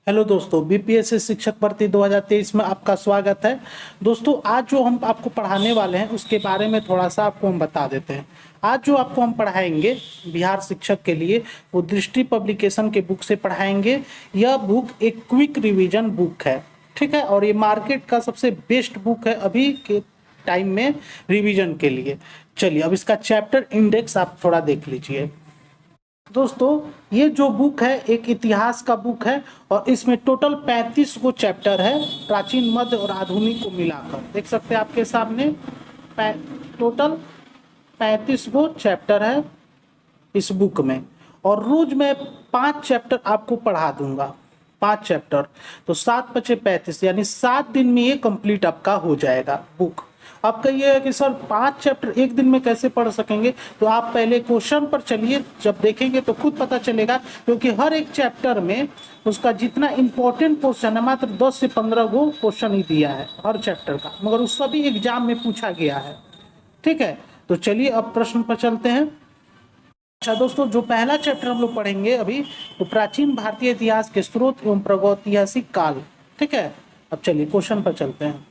Hello दोस्तों, BPSC शिक्षक भर्ती 2023 में आपका स्वागत है। दोस्तों, आज जो हम आपको पढ़ाने वाले हैं उसके बारे में थोड़ा सा आपको हम बता देते हैं। आज जो आपको हम पढ़ाएंगे बिहार शिक्षक के लिए, वो दृष्टि पब्लिकेशन के बुक से पढ़ाएंगे। यह बुक एक क्विक रिवीजन बुक है, ठीक है, और ये मार्केट का सबसे बेस्ट बुक है अभी के टाइम में रिवीजन के लिए। चलिए अब इसका चैप्टर इंडेक्स आप थोड़ा देख लीजिए। दोस्तों, ये जो बुक है एक इतिहास का बुक है और इसमें टोटल 35 गो चैप्टर है, प्राचीन, मध्य और आधुनिक को मिलाकर। देख सकते हैं आपके सामने टोटल 35 गो चैप्टर है इस बुक में। और रोज मैं 5 चैप्टर आपको पढ़ा दूंगा, 5 चैप्टर, तो 7 × 5 = 35, यानी 7 दिन में ये कंप्लीट आपका हो जाएगा बुक। आप कहिए कि सर 5 चैप्टर एक दिन में कैसे पढ़ सकेंगे, तो आप पहले क्वेश्चन पर चलिए, जब देखेंगे तो खुद पता चलेगा, क्योंकि हर एक चैप्टर में उसका जितना इंपॉर्टेंट क्वेश्चन है मात्र 10 से 15 गो क्वेश्चन ही दिया है हर चैप्टर का, मगर उस सभी एग्जाम में पूछा गया है। ठीक है, तो चलिए अब प्रश्न पर चलते हैं। अच्छा दोस्तों, जो पहला चैप्टर हम लोग पढ़ेंगे अभी, तो प्राचीन भारतीय इतिहास के स्रोत एवं प्रागैतिहासिक काल। ठीक है, अब चलिए क्वेश्चन पर चलते हैं।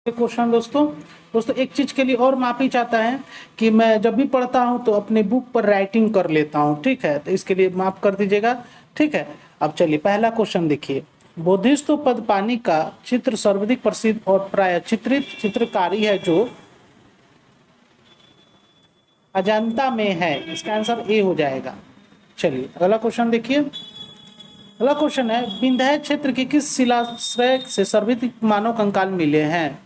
क्वेश्चन दोस्तों एक चीज के लिए और माफी चाहता है कि मैं जब भी पढ़ता हूं तो अपने बुक पर राइटिंग कर लेता हूं, ठीक है, तो इसके लिए माफ कर दीजिएगा। ठीक है, अब चलिए पहला क्वेश्चन देखिए। बोधिसत्व पद्मपाणि का चित्र सर्वाधिक प्रसिद्ध और प्राय चित्रित चित्रकारी है जो अजंता में है। इसका आंसर ए हो जाएगा। चलिए अगला क्वेश्चन देखिए। अगला क्वेश्चन है, विंध्य क्षेत्र की किस शिलाश्रय से सर्वाधिक मानव कंकाल मिले हैं।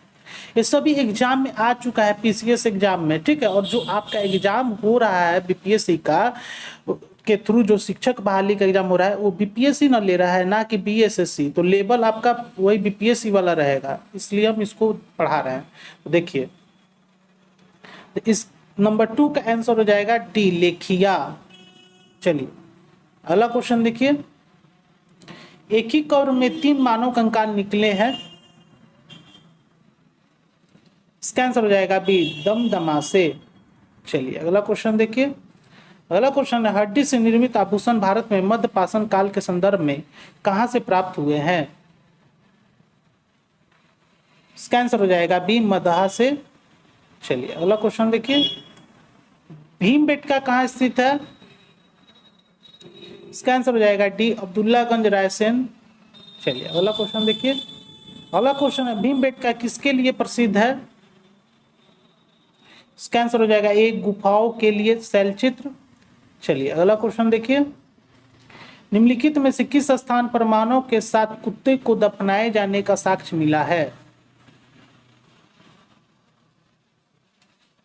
ये सभी एग्जाम में आ चुका है, पीसीएस एग्जाम में, ठीक है। और जो आपका एग्जाम हो रहा है बीपीएससी का के थ्रू, जो शिक्षक बहाली का एग्जाम हो रहा है वो बीपीएससी ना ले रहा है, ना कि बीएसएससी, तो लेवल आपका वही बीपीएससी वाला रहेगा, इसलिए हम इसको पढ़ा रहे हैं। तो देखिए, तो इस नंबर 2 का आंसर हो जाएगा डी, लेखिया। चलिए अगला क्वेश्चन देखिए। एक ही कब्र में 3 मानव कंकाल निकले हैं। इसका आंसर हो जाएगा बी, दमदमा से। चलिए अगला क्वेश्चन देखिए। अगला क्वेश्चन है, हड्डी से निर्मित आभूषण भारत में मध्य पाषाण काल के संदर्भ में कहां से प्राप्त हुए हैं। इसका आंसर हो जाएगा बी, मदहा से। चलिए अगला क्वेश्चन देखिए। भीमबेटका कहां स्थित है। इसका आंसर हो जाएगा डी, अब्दुल्लागंज, रायसेन। चलिए अगला क्वेश्चन देखिए। अगला क्वेश्चन है, भीमबेटका किसके लिए प्रसिद्ध है। इसका आंसर हो जाएगा ए, गुफाओं के लिए, शैलचित्र। चलिए अगला क्वेश्चन देखिए। निम्नलिखित में से किस स्थान पर मानव के साथ कुत्ते को दफनाए जाने का साक्ष्य मिला है।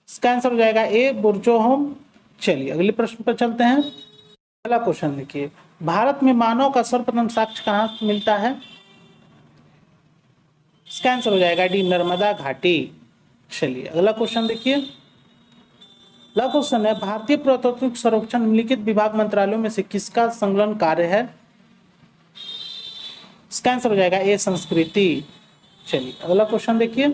इसका आंसर हो जाएगा ए, बुर्जोहोम। चलिए अगले प्रश्न पर चलते हैं। अगला क्वेश्चन देखिए। भारत में मानव का सर्वप्रथम साक्ष्य कहां मिलता है। इसका आंसर हो जाएगा डी, नर्मदा घाटी। चलिए अगला क्वेश्चन देखिए। अगला क्वेश्चन है, भारतीय पुरातत्व सर्वेक्षण निम्नलिखित विभाग मंत्रालयों में से किसका संलग्न कार्य है। इसका आंसर हो जाएगा ए, संस्कृति। चलिए अगला क्वेश्चन देखिए।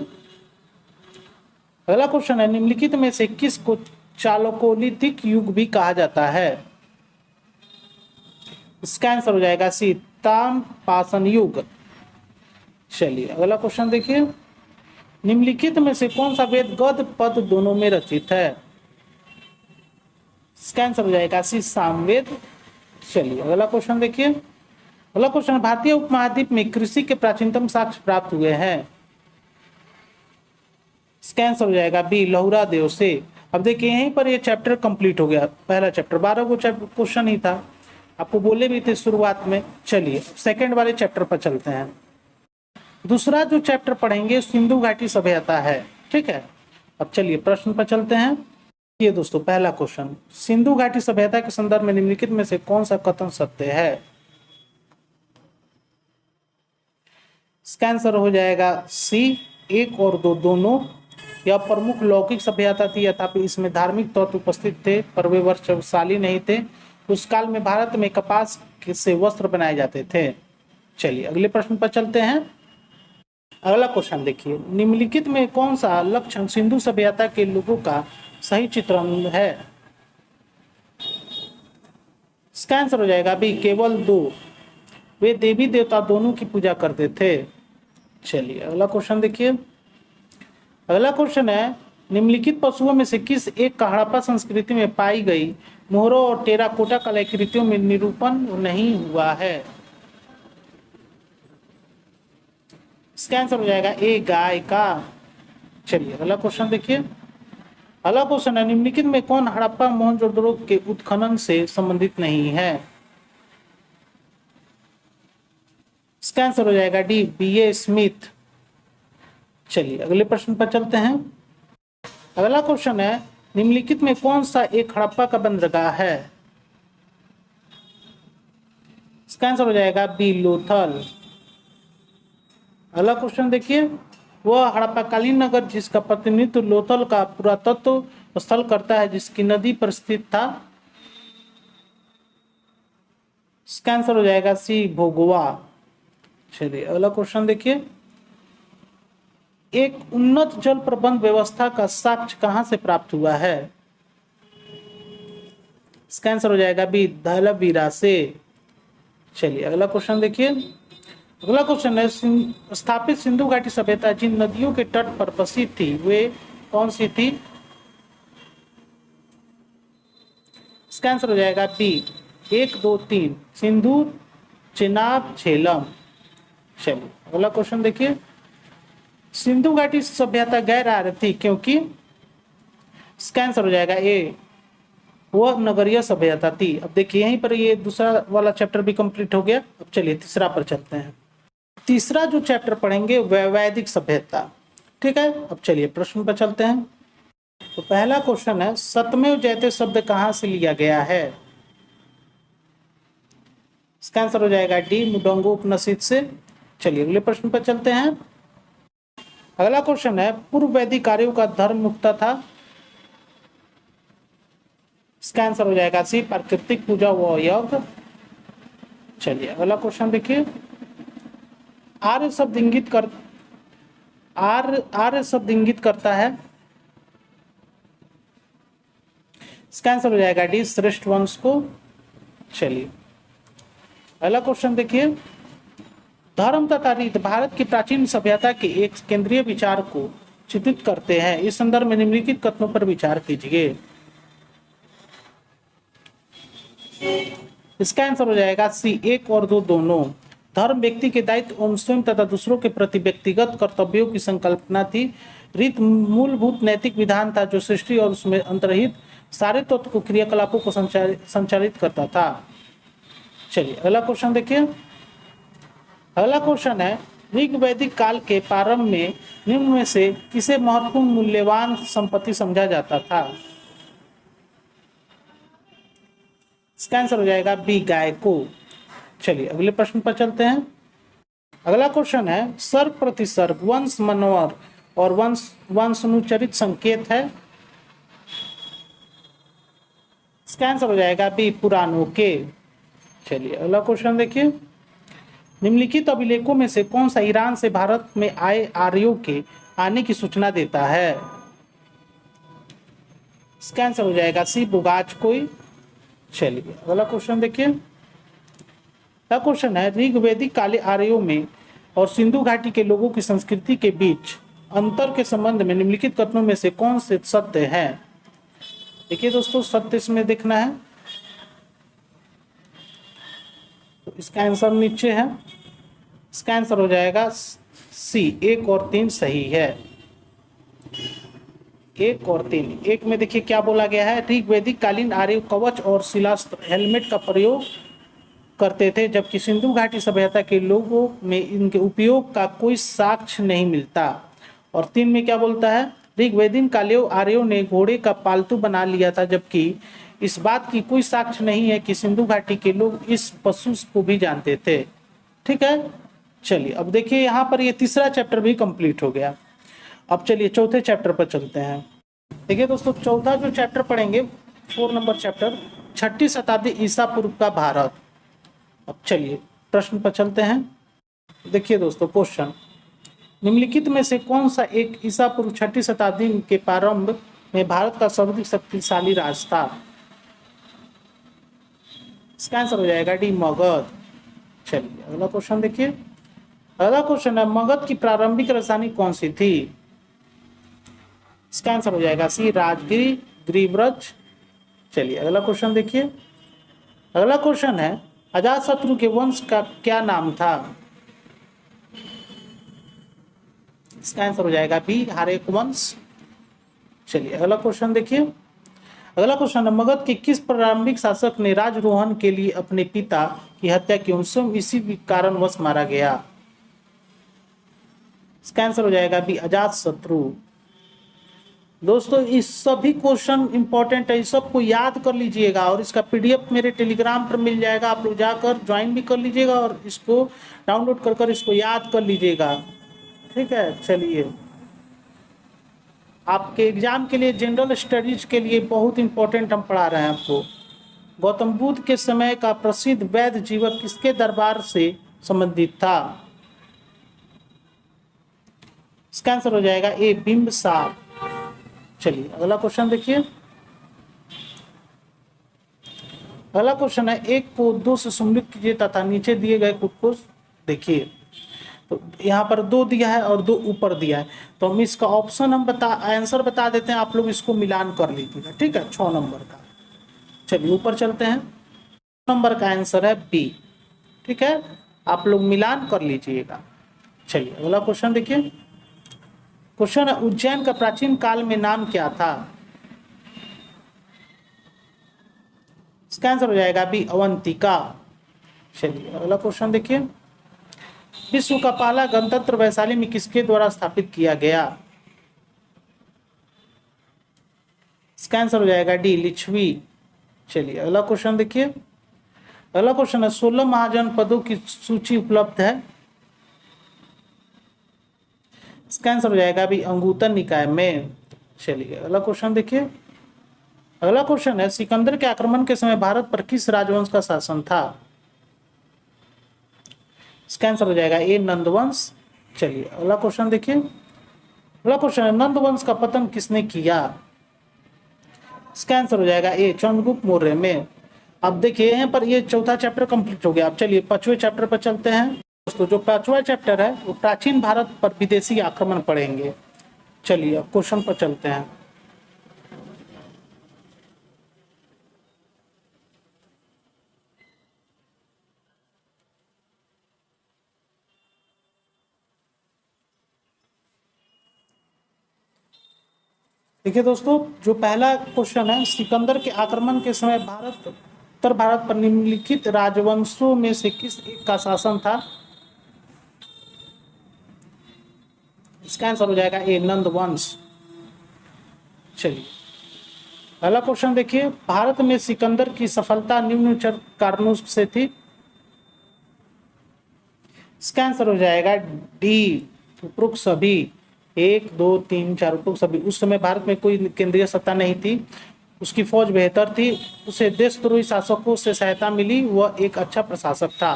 अगला क्वेश्चन है, निम्नलिखित में से किस को चालकोलिथिक युग भी कहा जाता है। इसका आंसर हो जाएगा सी, ताम्रपाषाण युग। चलिए अगला क्वेश्चन देखिए। निम्नलिखित में से कौन सा वेद गद्य पद दोनों में रचित है। इसका आंसर हो जाएगा सी, सामवेद। चलिए अगला क्वेश्चन देखिए। अगला क्वेश्चन, भारतीय उपमहाद्वीप में कृषि के प्राचीनतम साक्ष्य प्राप्त हुए हैं। इसका आंसर हो जाएगा बी, लहुरा देव से। अब देखिए यहीं पर ये चैप्टर कंप्लीट हो गया, पहला चैप्टर। 12 को क्वेश्चन ही था, आपको बोले भी थे शुरुआत में। चलिए सेकंड वाले चैप्टर पर चलते हैं। दूसरा जो चैप्टर पढ़ेंगे सिंधु घाटी सभ्यता है, ठीक है। अब चलिए प्रश्न पर चलते हैं। ये दोस्तों पहला क्वेश्चन, सिंधु घाटी सभ्यता के संदर्भ में निम्नलिखित में से कौन सा कथन सत्य है। इसका आंसर हो जाएगा सी, 1 और 2 दोनों। यह प्रमुख लौकिक सभ्यता थी, तथापि इसमें धार्मिक तत्व उपस्थित थे, पर वे वर्चस्वशाली नहीं थे। उस काल में भारत में कपास से वस्त्र बनाए जाते थे। चलिए अगले प्रश्न पर चलते हैं। अगला क्वेश्चन देखिए। निम्नलिखित में कौन सा लक्षण सिंधु सभ्यता के लोगों का सही चित्रण है। इसका आंसर हो जाएगा बी, केवल 2। वे देवी देवता दोनों की पूजा करते थे। चलिए अगला क्वेश्चन देखिए। अगला क्वेश्चन है, निम्नलिखित पशुओं में से किस एक का हड़प्पा संस्कृति में पाई गई मोहरों और टेराकोटा कलाकृतियों में निरूपण नहीं हुआ है? इसका आंसर हो जाएगा ए, गाय का। चलिए अगला क्वेश्चन देखिए। अगला क्वेश्चन है, निम्नलिखित में कौन हड़प्पा मोहनजोदड़ो के उत्खनन से संबंधित नहीं है? इसका आंसर हो जाएगा डी, बी.ए. स्मिथ। चलिए अगले प्रश्न पर चलते हैं। अगला क्वेश्चन है, निम्नलिखित में कौन सा एक हड़प्पा का बंदरगाह है? इसका आंसर हो जाएगा बी, लोथल। अगला क्वेश्चन देखिए। वह हड़प्पाकालीन नगर जिसका प्रतिनिधित्व लोथल का पुरातत्व स्थल करता है जिसकी नदी पर स्थित था? इसका आंसर हो जाएगा सी, भोगवा। चलिए अगला क्वेश्चन देखिए। एक उन्नत जल प्रबंध व्यवस्था का साक्ष्य कहां से प्राप्त हुआ है? इसका आंसर हो जाएगा बी, धौलावीरा से। चलिए अगला क्वेश्चन देखिए। अगला क्वेश्चन है, स्थापित सिंधु घाटी सभ्यता जिन नदियों के तट पर बसी थी वे कौन सी थी? इसका आंसर हो जाएगा बी, 1, 2, 3, सिंधु, चेनाब, झेलम। चलिए अगला क्वेश्चन देखिए। सिंधु घाटी सभ्यता गैर आर्य थी क्योंकि? इसका आंसर हो जाएगा ए, वह नगरीय सभ्यता थी। अब देखिए यहीं पर ये दूसरा वाला चैप्टर भी कंप्लीट हो गया। अब चलिए तीसरा पर चलते हैं। तीसरा जो चैप्टर पढ़ेंगे वैदिक सभ्यता। ठीक है, अब चलिए प्रश्न पर चलते हैं। तो पहला क्वेश्चन है, सत्यमेव जयते शब्द कहां से लिया गया है? इसका आंसर हो जाएगा डी, मुंडकोपनिषद से। चलिए अगले प्रश्न पर चलते हैं। अगला क्वेश्चन है, पूर्व वैदिक कार्यों का धर्म मुक्ता था? इसका आंसर हो जाएगा सी, प्राकृतिक पूजा व यज्ञ। चलिए अगला क्वेश्चन देखिए। आर्य शब्द इंगित करता है? इसका आंसर हो जाएगा डी, श्रेष्ठ वंश को। चलिए अगला क्वेश्चन देखिए। धर्म तथा रीत भारत की प्राचीन सभ्यता के एक केंद्रीय विचार को चित्रित करते हैं। इस संदर्भ में निम्नलिखित कथनों पर विचार कीजिए। इसका आंसर हो जाएगा सी, 1 और 2 दोनों। धर्म व्यक्ति के दायित्व एवं स्वयं तथा दूसरों के प्रति व्यक्तिगत कर्तव्यों की संकल्पना थी। रीत मूलभूत नैतिक विधान था जो सृष्टि और उसमें अंतर्निहित सारे तत्व को क्रियाकलापों को संचालित करता था। चलिए अगला क्वेश्चन देखिए। अगला क्वेश्चन है, ऋग वैदिक काल के प्रारंभ में निम्न में से किसे महत्वपूर्ण मूल्यवान संपत्ति समझा जाता था? इसका आंसर हो जाएगा बी, गाय को। चलिए अगले प्रश्न पर चलते हैं। अगला क्वेश्चन है, सर्ग प्रतिसर्ग वंश मनोवर और वंशानुचरित संकेत है? इसका आंसर हो जाएगा बी, पुराणों के। चलिए अगला क्वेश्चन देखिए। निम्नलिखित अभिलेखों में से कौन सा ईरान से भारत में आए आर्यों के आने की सूचना देता है? इसका आंसर हो जाएगा सी, बुगाचकोई। चलिए अगला क्वेश्चन देखिए। अगला क्वेश्चन है, ऋग वैदिक काले आर्यों में और सिंधु घाटी के लोगों की संस्कृति के बीच अंतर के संबंध में निम्नलिखित कथनों में से कौन से सत्य है? देखिए दोस्तों, सत्य इसमें देखना है। तो इसका आंसर नीचे है। इसका आंसर हो जाएगा सी, 1 और 3 सही है। 1 और 3। 1 में देखिए क्या बोला गया है, ऋग वैदिक कालीन आर्य कवच और शिलास्त्र हेलमेट का प्रयोग करते थे जबकि सिंधु घाटी सभ्यता के लोगों में इनके उपयोग का कोई साक्ष्य नहीं मिलता। और 3 में क्या बोलता है, ऋग वैदिक कालीन आर्यों ने घोड़े का पालतू बना लिया था जबकि इस बात की कोई साक्ष्य नहीं है कि सिंधु घाटी के लोग इस पशु को भी जानते थे। ठीक है, चलिए अब देखिए यहाँ पर ये तीसरा चैप्टर भी कंप्लीट हो गया। अब चलिए चौथे चैप्टर पर चलते हैं। देखिए दोस्तों, चौथा जो चैप्टर पढ़ेंगे 4 नंबर चैप्टर, 6ठी शताब्दी ईसा पूर्व का भारत। अब चलिए प्रश्न पर चलते हैं। देखिए दोस्तों, क्वेश्चन, निम्नलिखित में से कौन सा एक ईसा पूर्व 6ठी शताब्दी के प्रारंभ में भारत का सर्वाधिक शक्तिशाली राज था? इसका आंसर हो जाएगा डी, मगध। चलिए अगला क्वेश्चन देखिए। अगला क्वेश्चन है मगध की प्रारंभिक राजधानी कौन सी थी? इसका आंसर हो जाएगा सी राजगिरी, गिरिव्रज। चलिए अगला क्वेश्चन देखिए। अगला क्वेश्चन है अजातशत्रु के वंश का क्या नाम था? इसका आंसर हो जाएगा बी हारेक वंश। चलिए अगला क्वेश्चन देखिए। अगला क्वेश्चन है मगध के किस प्रारंभिक शासक ने राजरोहण के लिए अपने पिता की हत्या की? उनसे इसी कारणवश मारा गया। इसका आंसर हो जाएगा बी अजातशत्रु। दोस्तों इस सभी क्वेश्चन इंपॉर्टेंट है, इस सबको याद कर लीजिएगा और इसका पीडीएफ मेरे टेलीग्राम पर मिल जाएगा, आप लोग जाकर ज्वाइन भी कर लीजिएगा और इसको डाउनलोड कर इसको याद कर लीजिएगा। ठीक है, चलिए आपके एग्जाम के लिए जनरल स्टडीज के लिए बहुत इंपॉर्टेंट हम पढ़ा रहे हैं आपको। गौतम बुद्ध के समय का प्रसिद्ध वैद्य जीवक किसके दरबार से संबंधित था? इसका आंसर हो जाएगा ए बिंबिसार। चलिए अगला क्वेश्चन देखिए। अगला क्वेश्चन है एक को दो से सम्मिलित कीजिए तथा नीचे दिए गए को देखिए। तो यहाँ पर 2 दिया है और 2 ऊपर दिया है, तो हम इसका ऑप्शन आंसर बता देते हैं, आप लोग इसको मिलान कर लीजिएगा। ठीक है, 6 नंबर का। चलिए ऊपर चलते हैं। 6 नंबर का आंसर है बी। ठीक है, आप लोग मिलान कर लीजिएगा। चलिए अगला क्वेश्चन देखिए। क्वेश्चन है उज्जैन का प्राचीन काल में नाम क्या था? इसका आंसर हो जाएगा बी अवंतिका। चलिए अगला क्वेश्चन देखिए। विश्व का पहला गणतंत्र वैशाली में किसके द्वारा स्थापित किया गया? इसका आंसर हो जाएगा डी लिच्छवी। चलिए अगला क्वेश्चन देखिए। अगला क्वेश्चन है 16 महाजनपदों की सूची उपलब्ध है। इसका आंसर हो जाएगा भी अंगुतन निकाय में। चलिए अगला क्वेश्चन देखिए। अगला क्वेश्चन है सिकंदर के आक्रमण के समय भारत पर किस राजवंश का शासन था? इसका आंसर हो जाएगा ए नंदवंश। चलिए अगला क्वेश्चन देखिए। अगला क्वेश्चन है नंदवंश का पतन किसने किया? इसका आंसर हो जाएगा ए चंद्रगुप्त मौर्य में। अब देखिए यहाँ पर ये चौथा चैप्टर कंप्लीट हो गया। अब चलिए 5वें चैप्टर पर चलते हैं। दोस्तों जो 5वां चैप्टर है वो प्राचीन भारत पर विदेशी आक्रमण पढ़ेंगे। चलिए अब क्वेश्चन पर चलते हैं। देखिए दोस्तों जो पहला क्वेश्चन है सिकंदर के आक्रमण के समय उत्तर भारत पर निम्नलिखित राजवंशों में से किस एक का शासन था? इसका आंसर हो जाएगा ए नंदवंश। चलिए अगला क्वेश्चन देखिए। भारत में सिकंदर की सफलता निम्न कारणों से थी। इसका आंसर हो जाएगा डी उपरोक्त सभी। 1 2 3 4 उपरोक्त सभी। उस समय भारत में कोई केंद्रीय सत्ता नहीं थी, उसकी फौज बेहतर थी, उसे देशद्रोही शासकों से सहायता मिली, वह एक अच्छा प्रशासक था।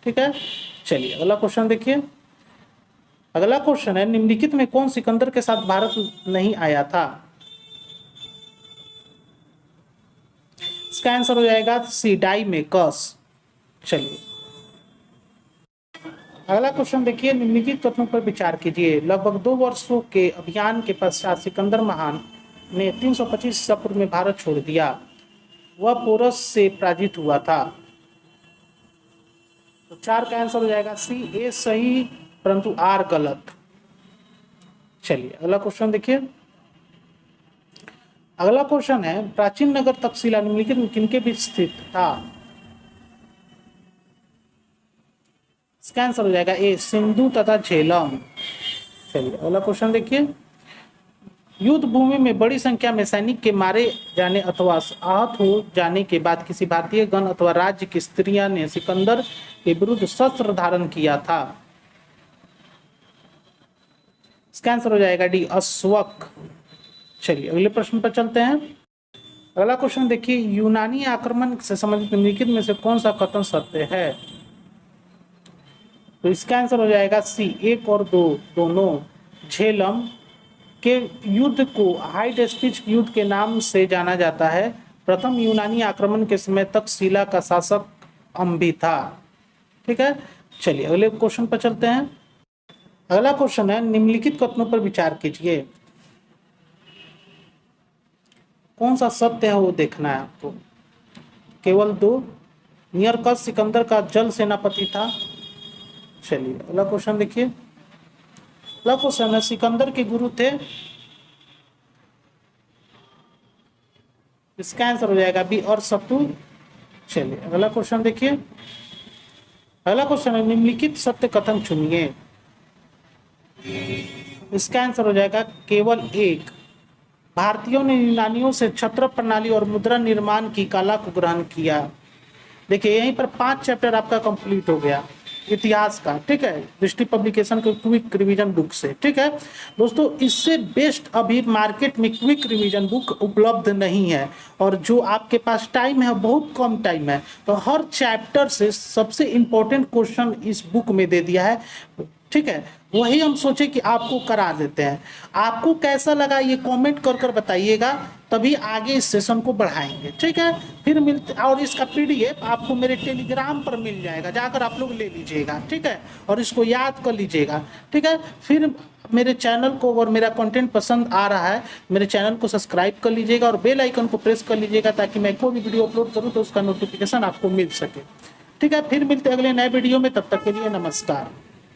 ठीक है, चलिए अगला क्वेश्चन देखिए। अगला क्वेश्चन है निम्नलिखित में कौन सिकंदर के साथ भारत नहीं आया था? इसका आंसर हो जाएगा सी डाइमेकस। चलिए अगला क्वेश्चन देखिए। निम्नलिखित कथनों पर विचार कीजिए। लगभग 2 वर्षों के अभियान के पश्चात सिकंदर महान ने 325 ईसा पूर्व में भारत छोड़ दिया। वह पोरस से पराजित हुआ था। तो 4 का आंसर हो जाएगा सी ए सही परंतु आर गलत। चलिए अगला क्वेश्चन देखिए। अगला क्वेश्चन है प्राचीन नगर तक्षशिला निम्नलिखित में किनके बीच स्थित था? इसका आंसर हो जाएगा ए सिंधु तथा झेलम। चलिए अगला क्वेश्चन देखिए। युद्ध भूमि में बड़ी संख्या में सैनिक के मारे जाने अथवा आहत हो जाने के बाद किसी भारतीय गण अथवा राज्य की स्त्रियां ने सिकंदर के विरुद्ध शस्त्र धारण किया था। इसका आंसर हो जाएगा डी अश्वक। चलिए अगले प्रश्न पर चलते हैं। अगला क्वेश्चन देखिए। यूनानी आक्रमण से संबंधित निम्नलिखित में से कौन सा कथन सत्य है? तो इसका आंसर हो जाएगा सी 1 और 2 दोनों। झेलम के युद्ध को हाइड स्पीच युद्ध के नाम से जाना जाता है। प्रथम यूनानी आक्रमण के समय तक्षशिला का शासक अम्बी था। ठीक है, चलिए अगले क्वेश्चन पर चलते हैं। अगला क्वेश्चन है, निम्नलिखित कथनों पर विचार कीजिए। कौन सा सत्य है वो देखना है आपको। केवल 2, नियरकस सिकंदर का जल सेनापति था। चलिए अगला क्वेश्चन देखिए। अगला क्वेश्चन है, सिकंदर के गुरु थे। इसका आंसर हो जाएगा बी और सतु। चलिए अगला क्वेश्चन देखिए। अगला क्वेश्चन है, निम्नलिखित सत्य कथन चुनिए। इसका आंसर हो जाएगा केवल 1। भारतीयों ने यूनानियों से छत्र प्रणाली और मुद्रा निर्माण की कला को ग्रहण किया। देखिए यहीं पर 5 चैप्टर आपका कंप्लीट हो गया इतिहास का, ठीक है, दृष्टि पब्लिकेशन के क्विक रिवीजन बुक से। ठीक है दोस्तों, इससे बेस्ट अभी मार्केट में क्विक रिवीजन बुक उपलब्ध नहीं है, और जो आपके पास टाइम है बहुत कम टाइम है, तो हर चैप्टर से सबसे इम्पोर्टेंट क्वेश्चन इस बुक में दे दिया है। ठीक है, वही हम सोचे कि आपको करा देते हैं। आपको कैसा लगा ये कमेंट कर कर बताइएगा, तभी आगे इस सेशन को बढ़ाएंगे। ठीक है, फिर मिलते, और इसका पीडीएफ आपको मेरे टेलीग्राम पर मिल जाएगा, जाकर आप लोग ले लीजिएगा। ठीक है, और इसको याद कर लीजिएगा। ठीक है, फिर मेरे चैनल को, और मेरा कंटेंट पसंद आ रहा है, मेरे चैनल को सब्सक्राइब कर लीजिएगा और बेल आइकन को प्रेस कर लीजिएगा, ताकि मैं कोई भी वीडियो अपलोड करूँ तो उसका नोटिफिकेशन आपको मिल सके। ठीक है, फिर मिलते हैं अगले नए वीडियो में, तब तक के लिए नमस्कार।